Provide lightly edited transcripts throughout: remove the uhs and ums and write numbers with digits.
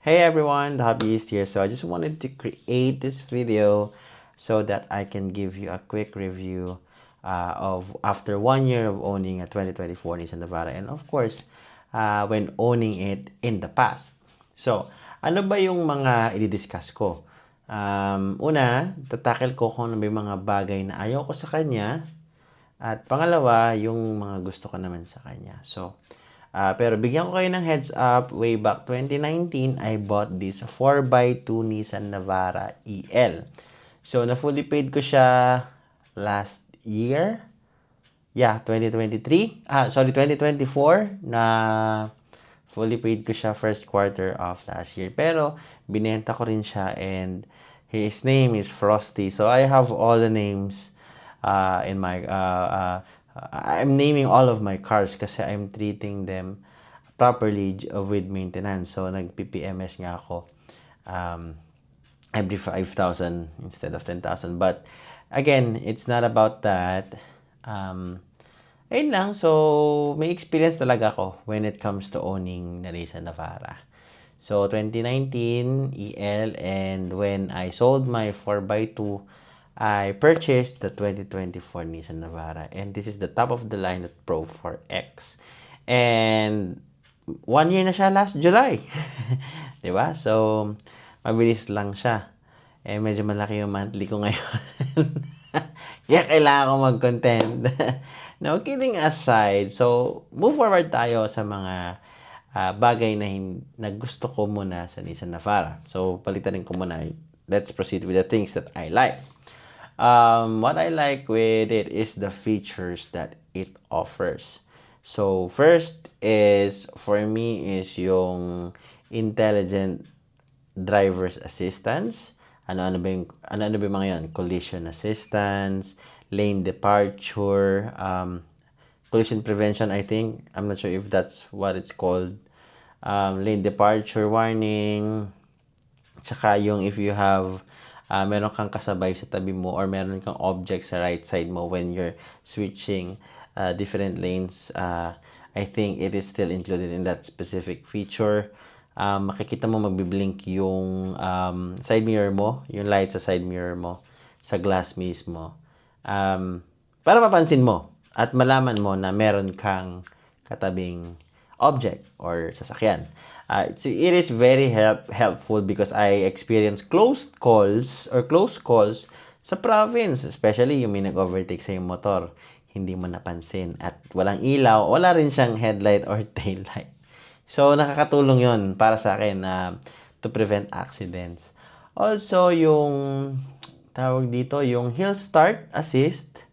Hey everyone, the Hobbyist here. So I just wanted to create this video so that I can give you a quick review of after 1 year of owning a 2024 Nissan Navara, and of course, when owning it in the past. So, ano ba yung mga i-discuss ko? Una, tatakil ko kung ano ba yung mga bagay na ayaw ko sa kanya, at pangalawa, yung mga gusto ko naman sa kanya. So, pero bigyan ko kayo ng heads up, way back 2019, I bought this 4x2 Nissan Navara EL. So, na-fully paid ko siya last year. Yeah, 2023. 2024 na fully paid ko siya first quarter of last year. Pero, binenta ko rin siya and his name is Frosty. So, I have all the names in my I'm naming all of my cars kasi I'm treating them properly with maintenance. So nag-PPMS nga ako every 5,000 instead of 10,000. But again, it's not about that. Ayun lang. So may experience talaga ako when it comes to owning na Nissan Navara. So 2019 EL, and when I sold my 4x2, I purchased the 2024 Nissan Navara, and this is the top of the line at Pro 4X. And 1 year na siya last July. 'Di ba? So mabilis lang siya. Eh medyo malaki yung monthly ko ngayon. Kaya kailangan ko mag-content. No, kidding aside. So, move forward tayo sa mga bagay na gusto ko muna sa Nissan Navara. So, palitan ko muna. Let's proceed with the things that I like. What I like with it is the features that it offers. So, first is, for me, is yung intelligent driver's assistance. Ano ba yung mga yan? Collision assistance, lane departure, collision prevention, I think. I'm not sure if that's what it's called. Lane departure warning. Tsaka yung if you have, meron kang kasabay sa tabi mo or meron kang object sa right side mo when you're switching different lanes, I think it is still included in that specific feature. Makikita mo magbiblink yung side mirror mo, yung light sa side mirror mo, sa glass mismo. Para mapansin mo at malaman mo na meron kang katabing object or sasakyan. It is very helpful because I experienced close calls sa province, especially yung may nag-overtake sa yung motor, hindi mo napansin at walang ilaw, wala rin siyang headlight or tail light. So, nakakatulong yon para sa akin to prevent accidents. Also, yung tawag dito, yung hill start assist,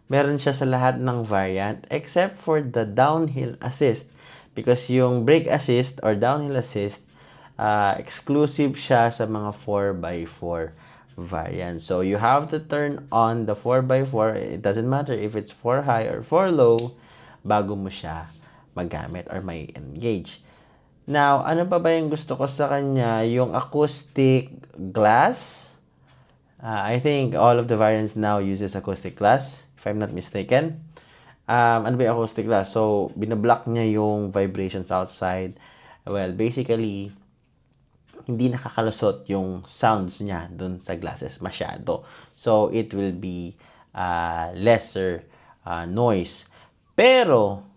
meron siya sa lahat ng variant except for the downhill assist. Because yung brake assist or downhill assist, exclusive siya sa mga 4x4 variant. So, you have to turn on the 4x4. It doesn't matter if it's 4 high or 4 low bago mo siya magamit or may engage. Now, ano pa ba yung gusto ko sa kanya? Yung acoustic glass. I think all of the variants now uses acoustic glass, if I'm not mistaken. Ano ba yung acoustic glass? So, binablock niya yung vibrations outside. Well, basically, hindi nakakalusot yung sounds niya dun sa glasses masyado. So, it will be lesser noise. Pero,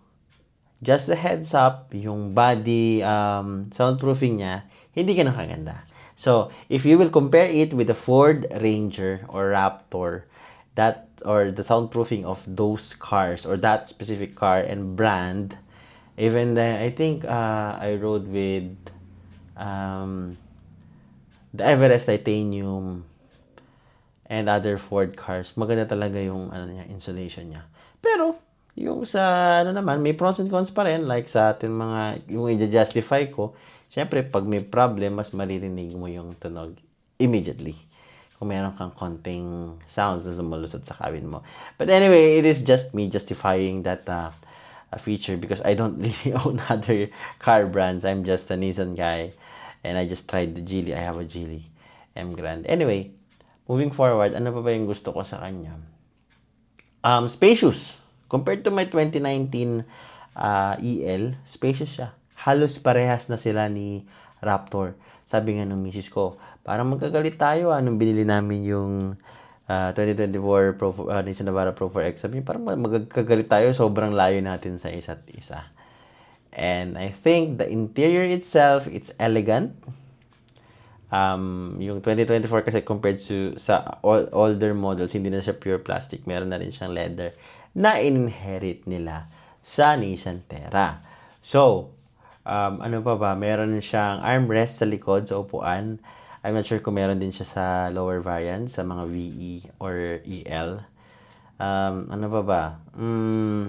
just a heads up, yung body soundproofing niya, hindi ganun kaganda. So, if you will compare it with the Ford Ranger or Raptor, that or the soundproofing of those cars or that specific car and brand, even I think I rode with the Everest Titanium and other Ford cars. Maganda talaga yung insulation niya. Pero yung sa naman, may pros and cons pa rin, like sa ating mga yung i-justify ko. Syempre, pag may problem, mas maririnig mo yung tunog immediately kung meron kang konting sounds na lumalusot sa cabin mo. But anyway, it is just me justifying that feature because I don't really own other car brands. I'm just a Nissan guy and I just tried the Geely. I have a Geely M Grand. Anyway, moving forward, ano pa ba yung gusto ko sa kanya? Spacious. Compared to my 2019 EL, spacious siya. Halos parehas na sila ni Raptor. Sabi nga ng misis ko, parang magkagalit tayo nung binili namin yung 2024 Nissan Navara Pro 4X. Sabi niya, parang magkagalit tayo, sobrang layo natin sa isa't isa. And I think the interior itself, it's elegant. Yung 2024 kasi compared to sa older models, hindi na siya pure plastic. Meron na rin siyang leather na inherit nila sa Nissan Terra. So, ano pa ba? Meron siyang armrest sa likod, sa upuan. I'm not sure kung meron din siya sa lower variant, sa mga VE or EL. Ano pa ba?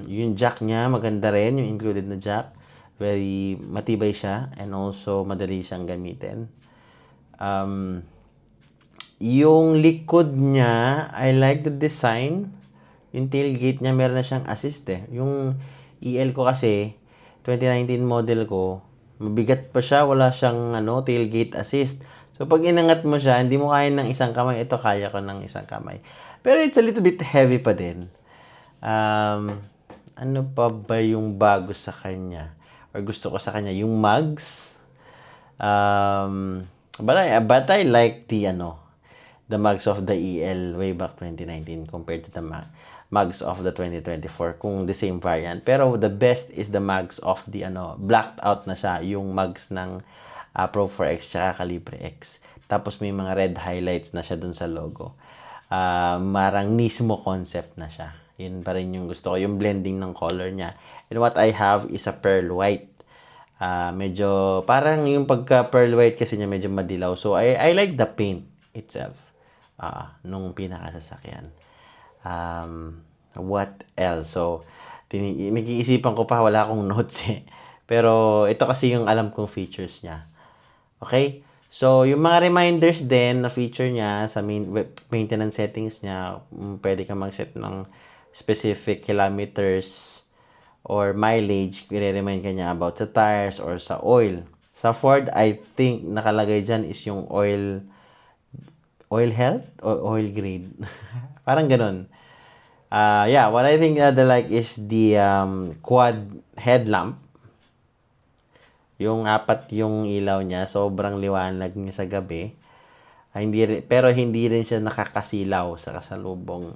Yung jack niya, maganda rin. Yung included na jack. Very matibay siya and also madali siyang gamitin. Yung likod niya, I like the design. Yung tailgate niya, meron na siyang assist Yung EL ko kasi, 2019 model ko, mabigat pa siya, wala siyang tailgate assist. So, pag inangat mo siya, hindi mo kaya ng isang kamay. Ito, kaya ko ng isang kamay. Pero it's a little bit heavy pa din. Ano pa ba yung bago sa kanya? Or gusto ko sa kanya? Yung mugs. But I like the mugs of the EL way back 2019 compared to the mugs of the 2024 kung the same variant. Pero the best is the mugs of the blacked out na siya, yung mugs ng Pro 4X tsaka Calibre X. Tapos may mga red highlights na siya dun sa logo. Marang Nismo concept na siya. Yun pa rin yung gusto ko, yung blending ng color niya. And what I have is a pearl white. Medyo parang yung pagka pearl white kasi niya medyo madilaw. So I like the paint itself. Nung pinakasasakyan. What else? So, nag-iisipan ko pa, wala akong notes Pero, ito kasi yung alam kong features niya. Okay? So, yung mga reminders din na feature niya sa maintenance settings niya, pwede ka mag-set ng specific kilometers or mileage, i-remind ka niya about sa tires or sa oil. Sa Ford, I think nakalagay dyan is yung oil health or oil grade. Parang ganun. What I think I like is the quad headlamp. Yung apat yung ilaw niya, sobrang liwanag niya sa gabi. Pero hindi rin siya nakakasilaw sa kasalubong.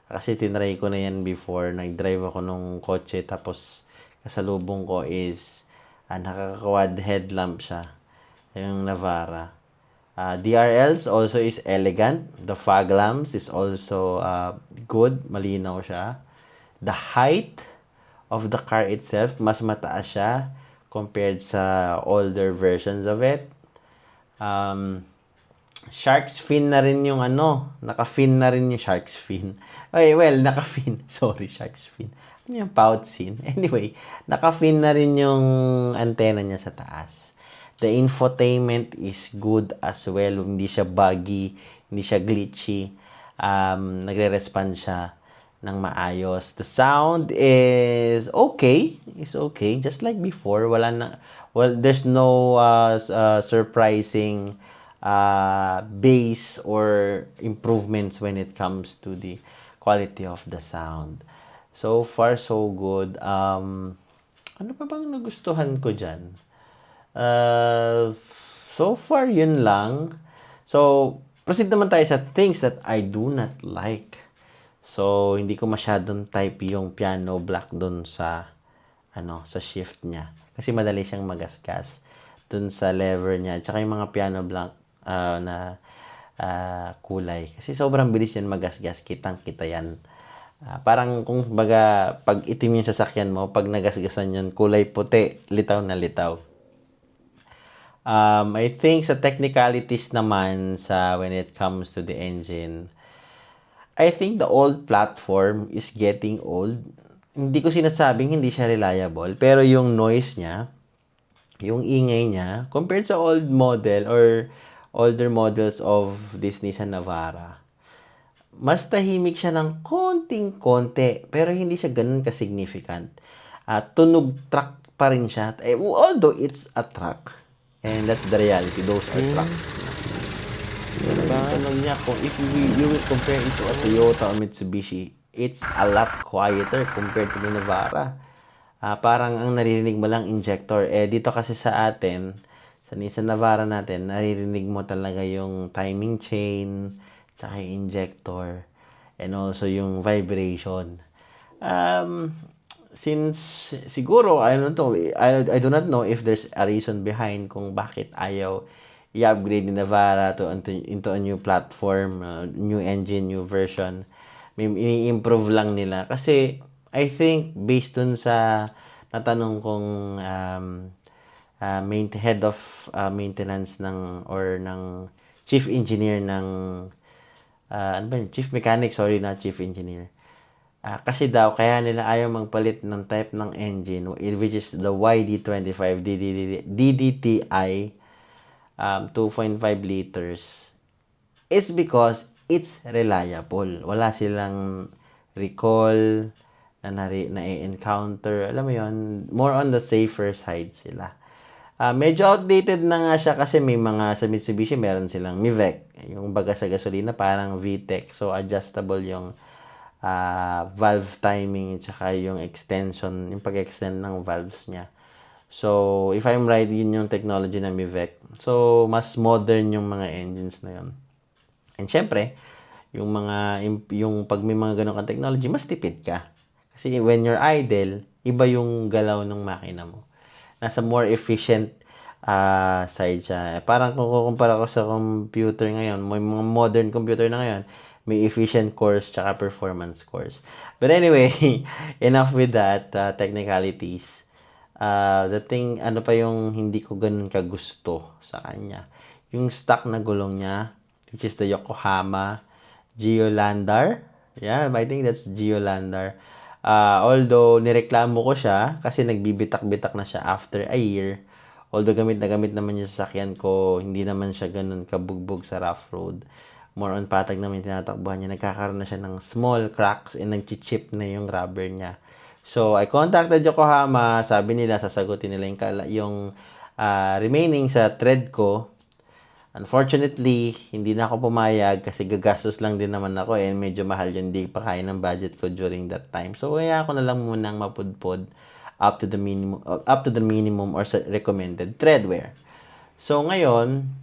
Kasi tinry ko na yan before. Nag-drive ako nung kotse tapos kasalubong ko is nakaka-quad headlamp siya. Yung Navara. DRLs also is elegant. The fog lamps is also good. Malinaw siya. The height of the car itself, mas mataas siya compared sa older versions of it. Shark's fin na rin yung naka-fin na rin yung shark's fin. Okay, well, naka-fin. Sorry, shark's fin. Ano yung pout fin? Anyway, naka-fin na rin yung antenna niya sa taas. The infotainment is good as well. Hindi siya buggy, hindi siya glitchy. Nagre-respond siya ng maayos. The sound is okay. It's okay. Just like before. There's no surprising bass or improvements when it comes to the quality of the sound. So far, so good. Ano pa bang nagustuhan ko dyan? So far, yun lang. So, proceed naman tayo sa things that I do not like. So, hindi ko masyadong type yung piano black dun sa sa shift niya. Kasi madali siyang magasgas dun sa lever niya. Tsaka yung mga piano black na kulay. Kasi sobrang bilis yan magasgas. Kitang-kita yan. Parang kung baga, pag itim yung sasakyan mo, pag nagasgasan yan, kulay puti, litaw na litaw. I think sa technicalities naman when it comes to the engine, I think the old platform is getting old. Hindi ko sinasabing hindi siya reliable, pero yung noise niya, yung ingay niya, compared sa old model or older models of this Nissan Navara, mas tahimik siya ng konting-konti, pero hindi siya ganun ka-significant. Tunog truck pa rin siya, although it's a truck. And that's the reality, those are trucks. Tanong niya kung if you will compare it to a Toyota or Mitsubishi, it's a lot quieter compared to the Navara. Parang ang naririnig mo lang injector. Dito kasi sa atin, Sa Nissan Navara natin, naririnig mo talaga yung timing chain, tsaka yung injector, and also yung vibration. Um, since siguro, I do not know if there's a reason behind kung bakit ayaw i-upgrade ni Navara into a new platform, new engine, new version. May ini-improve lang nila. Kasi, I think, based dun sa natanong kong head of maintenance ng chief engineer ng ano ba yun? Chief mechanic, sorry, not chief engineer. Kasi daw kaya nila ayaw magpalit ng type ng engine which is the YD25 DDTI 2.5 liters is because it's reliable. Wala silang recall na-encounter. Alam mo yon, more on the safer side sila. Medyo outdated na nga siya kasi may mga sa Mitsubishi meron silang MIVEC. Yung baga sa gasolina parang VTEC. So adjustable yung valve timing at saka yung extension, yung pag-extend ng valves niya. So, if I'm right, yun yung technology ng MIVEC. So, mas modern yung mga engines na yun. And syempre, yung pag may mga ganun kang technology, mas tipid ka. Kasi when you're idle, iba yung galaw ng makina mo. Nasa more efficient side siya. Parang kung kukumpara ko sa computer ngayon, may mga modern computer na ngayon, may efficient course tsaka performance course. But anyway, enough with that technicalities. The thing, ano pa yung hindi ko ganun kagusto sa kanya. Yung stock na gulong niya, which is the Yokohama Geolandar. Yeah, I think that's Geolandar. Although, nireklamo ko siya kasi nagbibitak-bitak na siya after a year. Although, gamit na gamit naman yung sasakyan ko, hindi naman siya ganun kabugbog sa rough road. More on patag naman yung tinatakbuhan niya. Nagkakaroon na siya ng small cracks and nag-chip na yung rubber niya. So, I contacted Yokohama. Sabi nila, sasagutin nila yung remaining sa thread ko. Unfortunately, hindi na ako pumayag kasi gagastos lang din naman ako and medyo mahal yun. Hindi pa kaya ng budget ko during that time. So, kaya ako na lang munang mapudpod up to the minimum or sa recommended thread wear. So, ngayon,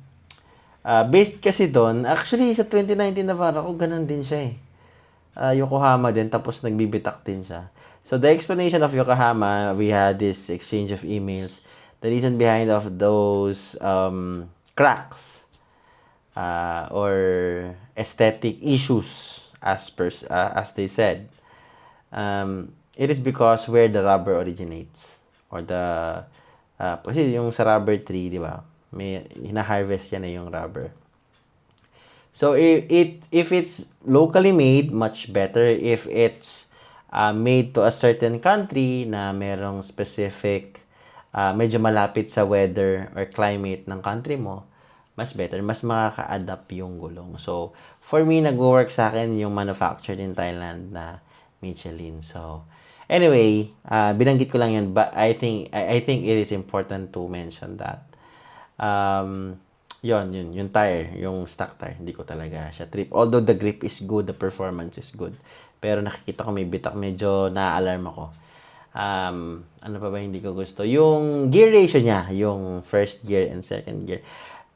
based kasi doon, actually sa 2019 Navara ko, ganun din siya eh. Yokohama din, tapos nagbibitak din siya. So, the explanation of Yokohama, we had this exchange of emails. The reason behind of those cracks or aesthetic issues, as they said, it is because where the rubber originates. Or kasi yung sa rubber tree, di ba? May hina-harvest yan yung rubber. So, if it's locally made, much better. If it's made to a certain country na merong specific, medyo malapit sa weather or climate ng country mo, mas better. Mas makaka-adapt yung gulong. So, for me, nag-work sa akin yung manufactured in Thailand na Michelin. So, anyway, binanggit ko lang yan, but I think it is important to mention that. Yung tire, yung stock tire, hindi ko talaga siya trip. Although the grip is good, the performance is good. Pero nakikita ko may bitak, medyo na-alarm ako. Ano pa ba hindi ko gusto? Yung gear ratio niya, yung first gear and second gear.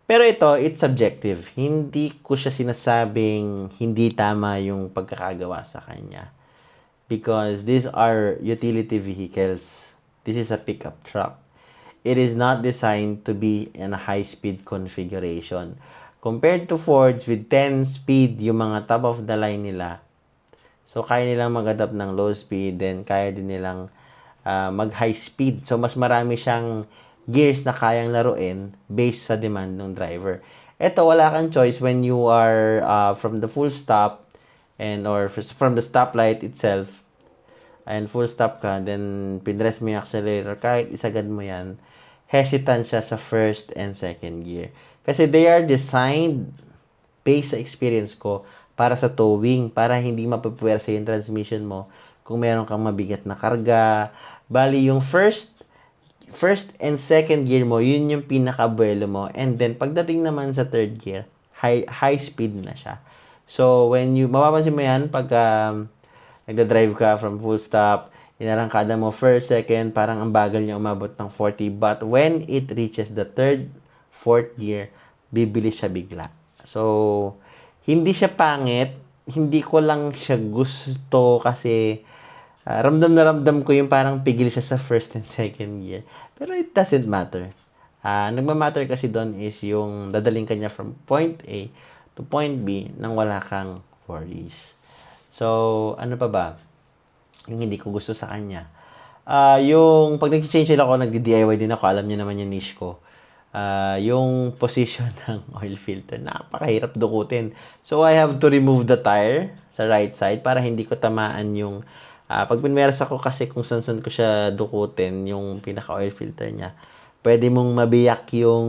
Pero ito, it's subjective. Hindi ko siya sinasabing hindi tama yung pagkakagawa sa kanya. Because these are utility vehicles. This is a pickup truck. It is not designed to be in a high-speed configuration. Compared to Fords with 10-speed, yung mga top of the line nila, so kaya nilang mag-adapt ng low speed, then kaya din nilang mag-high speed. So, mas marami siyang gears na kayang laruin based sa demand ng driver. Ito, wala kang choice when you are from the full stop or from the stoplight itself, and full stop ka, then pinress mo yung accelerator, kahit isagad mo yan, hesitant siya sa first and second gear. Kasi they are designed based sa experience ko para sa towing, para hindi mapapuwersa yung transmission mo kung meron kang mabigat na karga. Bali, yung first and second gear mo, yun yung pinakabuelo mo. And then, pagdating naman sa third gear, high speed na siya. So, mapapansin mo yan, pag nagda-drive ka from full stop, inarangkada mo first, second, parang ang bagal niya umabot ng 40. But when it reaches the third, 4th year, bibilis siya bigla. So, hindi siya pangit. Hindi ko lang siya gusto kasi ramdam na ramdam ko yung parang pigil siya sa 1st and 2nd year. Pero it doesn't matter. Nagmamatter kasi doon is yung dadaling kanya from point A to point B nang wala kang worries. So, ano pa ba? Yung hindi ko gusto sa kanya. Yung pag nag-change oil ako, nagdi-DIY din ako, alam niyo naman yung niche ko. Yung position ng oil filter, napakahirap dukutin. So, I have to remove the tire sa right side para hindi ko tamaan yung pag pinmeras ako kasi kung saan ko siya dukutin, yung pinaka-oil filter niya, pwede mong mabiyak yung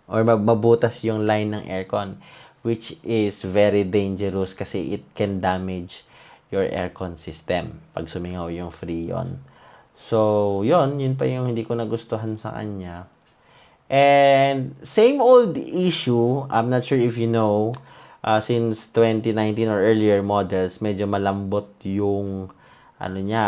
or mabutas yung line ng aircon, which is very dangerous kasi it can damage your aircon system pag sumingaw yung freon. So, yun pa yung hindi ko nagustuhan sa kanya. And same old issue, I'm not sure if you know, since 2019 or earlier models, medyo malambot yung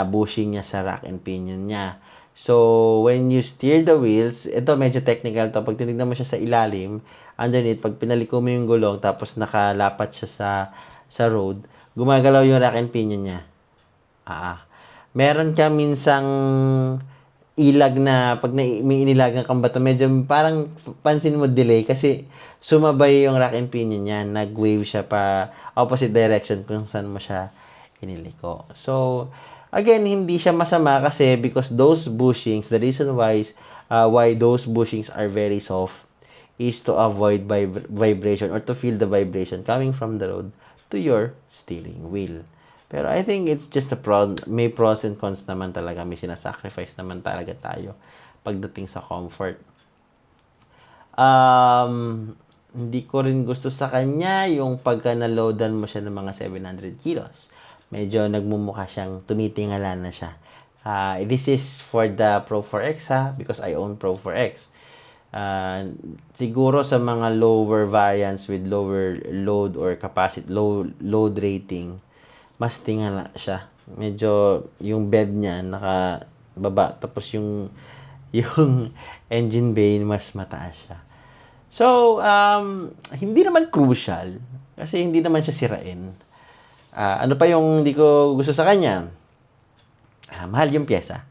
bushing niya sa rack and pinion niya. So, when you steer the wheels, ito medyo technical to. Pag tinignan mo siya sa ilalim, underneath, pag pinaliko mo yung gulong, tapos nakalapat siya sa road, gumagalaw yung rack and pinion niya. Meron ka minsang ilag na pag may inilagang kang bato, medyo parang pansin mo delay kasi sumabay yung rack and pinion niya. Nag-wave siya pa opposite direction kung saan mo siya iniliko. So, again, hindi siya masama kasi because those bushings, the reason why those bushings are very soft is to avoid vibration or to feel the vibration coming from the road to your steering wheel. Pero I think it's just may pros and cons naman talaga. May sinasacrifice naman talaga tayo pagdating sa comfort. Hindi ko rin gusto sa kanya yung pagka na-loadan mo siya ng mga 700 kilos. Medyo nagmumukha siyang tumitingala na siya. This is for the Pro 4X because I own Pro 4X. Siguro sa mga lower variants with lower load or capacity, load rating, mas tingala siya. Medyo yung bed niya nakababa tapos yung engine bay mas mataas siya. So, hindi naman crucial kasi hindi naman siya sirain. Ano pa yung hindi ko gusto sa kanya? Mahal yung pyesa.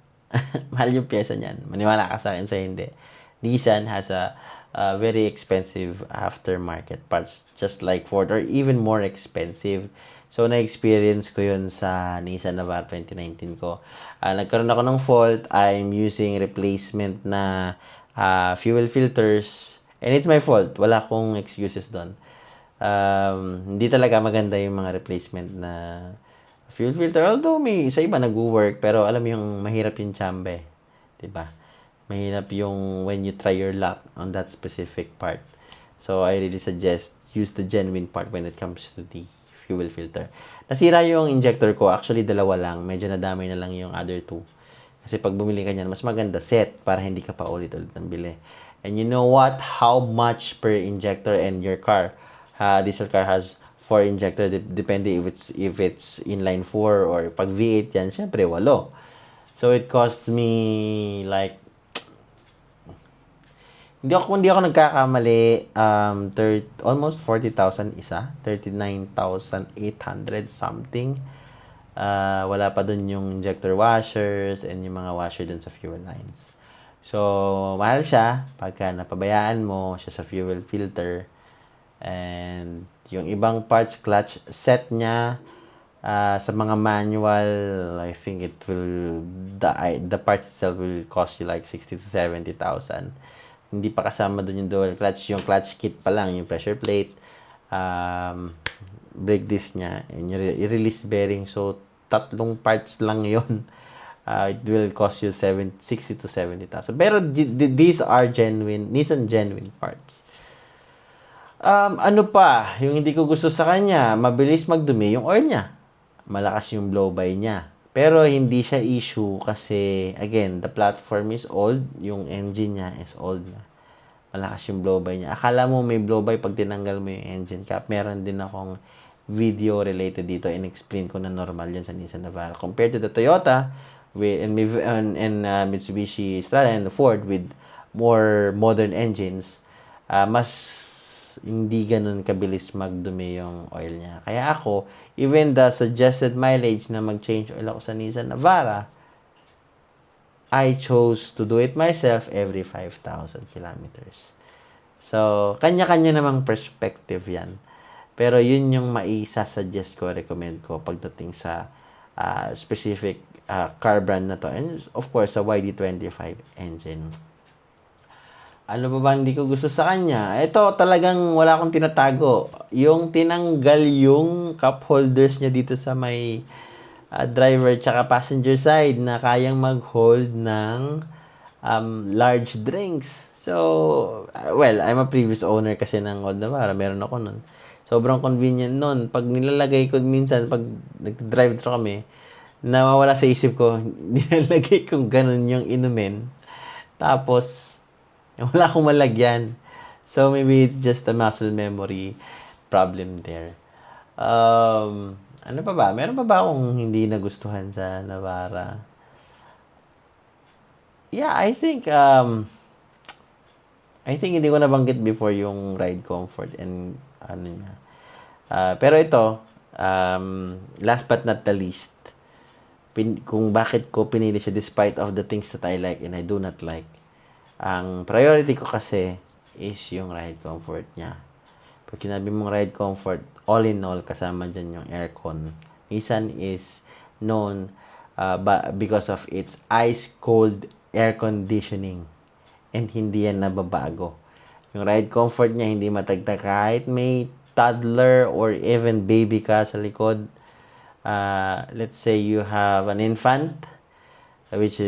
Mahal yung pyesa niyan. Maniwala ka sa akin sa hindi. Nissan has a very expensive aftermarket parts just like Ford or even more expensive. So, na-experience ko yun sa Nissan Navara 2019 ko. Nagkaroon ako ng fault. I'm using replacement na fuel filters. And it's my fault. Wala akong excuses doon. Hindi talaga maganda yung mga replacement na fuel filter. Although sa iba nag-work. Pero alam yung mahirap yung chambe. Diba? Mahirap yung when you try your luck on that specific part. So, I really suggest use the genuine part when it comes to the fuel filter. Nasira yung injector ko. Actually, dalawa lang. Medyo nadamay na lang yung other two. Kasi pag bumili ka niyan, mas maganda set para hindi ka pa ulit-ulit ng bili. And you know what? How much per injector and your car? Diesel car has 4 injector. Depende if it's inline 4 or pag V8 yan, syempre 8. So, it cost me like hindi ako nagkakamali, almost 40,000 isa, 39,800 something. Wala pa dun yung injector washers and yung mga washer dun sa fuel lines. So, mahal siya pagka napabayaan mo siya sa fuel filter. And yung ibang parts, clutch set niya, sa mga manual, I think the parts itself will cost you like 60 to 70,000. Hindi pa kasama doon yung dual clutch. Yung clutch kit pa lang, yung pressure plate, brake disc niya, yung release bearing. So, 3 parts lang yun. It will cost you 60 to 70,000. Pero these are Nissan genuine parts. Ano pa, yung hindi ko gusto sa kanya, mabilis magdumi yung oil niya. Malakas yung blow-by niya. Pero hindi siya issue kasi, again, the platform is old. Yung engine niya is old na. Malakas yung blow-by niya. Akala mo may blow-by pag tinanggal mo yung engine cap. Meron din akong video related dito and explain ko na normal yan sa Nissan Navara. Compared to the Toyota and Mitsubishi Strada and the Ford with more modern engines, mas hindi ganun kabilis magdumi yung oil niya. Kaya ako, even the suggested mileage na mag-change oil ako sa Nissan Navara, I chose to do it myself every 5,000 kilometers. So, kanya-kanya namang perspective yan. Pero yun yung maisa-suggest ko, recommend ko pagdating sa specific car brand na to. And of course, sa YD25 engine. Ano ba hindi ko gusto sa kanya? Ito talagang wala akong tinatago. Yung tinanggal yung cup holders niya dito sa may driver tsaka passenger side na kayang mag-hold ng large drinks. So, well, I'm a previous owner kasi ng Old Navara. Meron ako nun. Sobrang convenient nun. Pag nilalagay ko minsan, pag nag-drive thru kami, nawawala sa isip ko, nilalagay kong ganun yung inumin. Tapos, wala akong malagyan. So, maybe it's just a muscle memory problem there. Ano pa ba? Meron pa ba akong hindi nagustuhan sa Navara? Yeah, I think hindi ko nabanggit before yung ride comfort and ano niya. Pero ito, last but not the least, kung bakit ko pinili siya despite of the things that I like and I do not like. Ang priority ko kasi is yung ride comfort niya. Pag sinabi mong ride comfort, all in all, kasama dyan yung aircon. Nissan is known because of its ice-cold air conditioning. And hindi yan nababago. Yung ride comfort niya, hindi matagtag kahit may toddler or even baby ka sa likod. Let's say you have an infant, which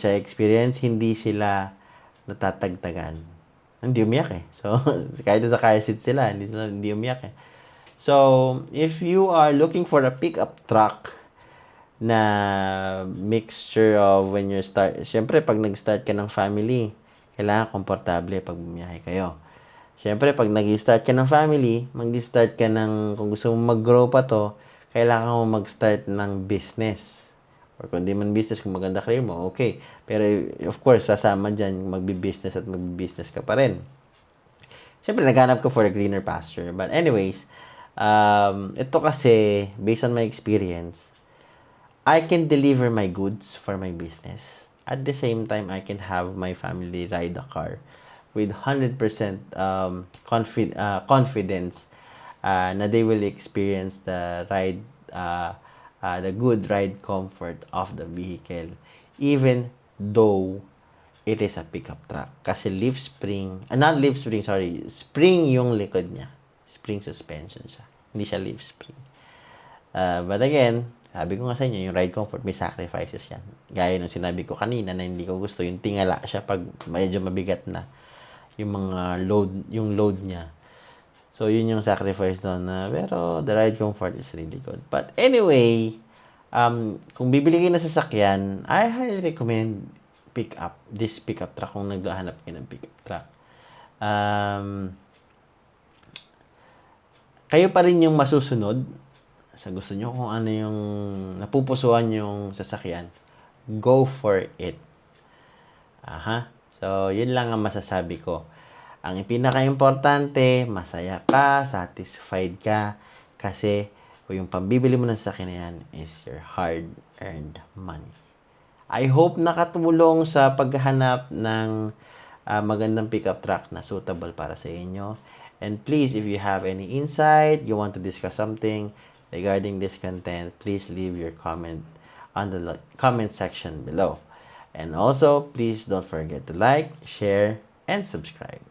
I experienced, hindi sila natatagtagan. Hindi umiyak eh. So, kahit sa car seat sila, hindi umiyak eh. So, if you are looking for a pickup truck na mixture of when you start, syempre pag nag-start ka ng family, kailangan komportable pag bumiyahe kayo. Syempre pag nag-start ka ng family, mag-start ka ng, kung gusto mo mag-grow pa to, kailangan mo mag-start ng business. Or kung di man business, kung maganda career mo, okay. Pero of course, sasama dyan, magbi-business at magbi-business ka pa rin. Syempre, naghanap ko for a greener pasture. But anyways, ito kasi, based on my experience, I can deliver my goods for my business. At the same time, I can have my family ride a car with 100% confidence na they will experience the ride, the good ride comfort of the vehicle, even though it is a pickup truck. Kasi spring yung likod niya. Spring suspension siya. Hindi siya leaf spring. But again, sabi ko nga sa inyo, yung ride comfort, may sacrifices yan. Gaya nung sinabi ko kanina na hindi ko gusto, yung tingala siya pag medyo mabigat na yung mga load niya. So, yun yung sacrifice doon na, pero the ride comfort is really good. But anyway, kung bibili kayo na sasakyan, I highly recommend this pickup truck kung naghahanap kayo ng pickup truck. Kayo pa rin yung masusunod sa gusto nyo kung ano yung napupusuan yung sasakyan. Go for it. So, yun lang ang masasabi ko. Ang pinaka-importante, masaya ka, satisfied ka, kasi kung yung pambibili mo ng sasakyan na yan is your hard-earned money. I hope nakatulong sa paghahanap ng magandang pickup truck na suitable para sa inyo. And please, if you have any insight, you want to discuss something regarding this content, please leave your comment on the comment section below. And also, please don't forget to like, share, and subscribe.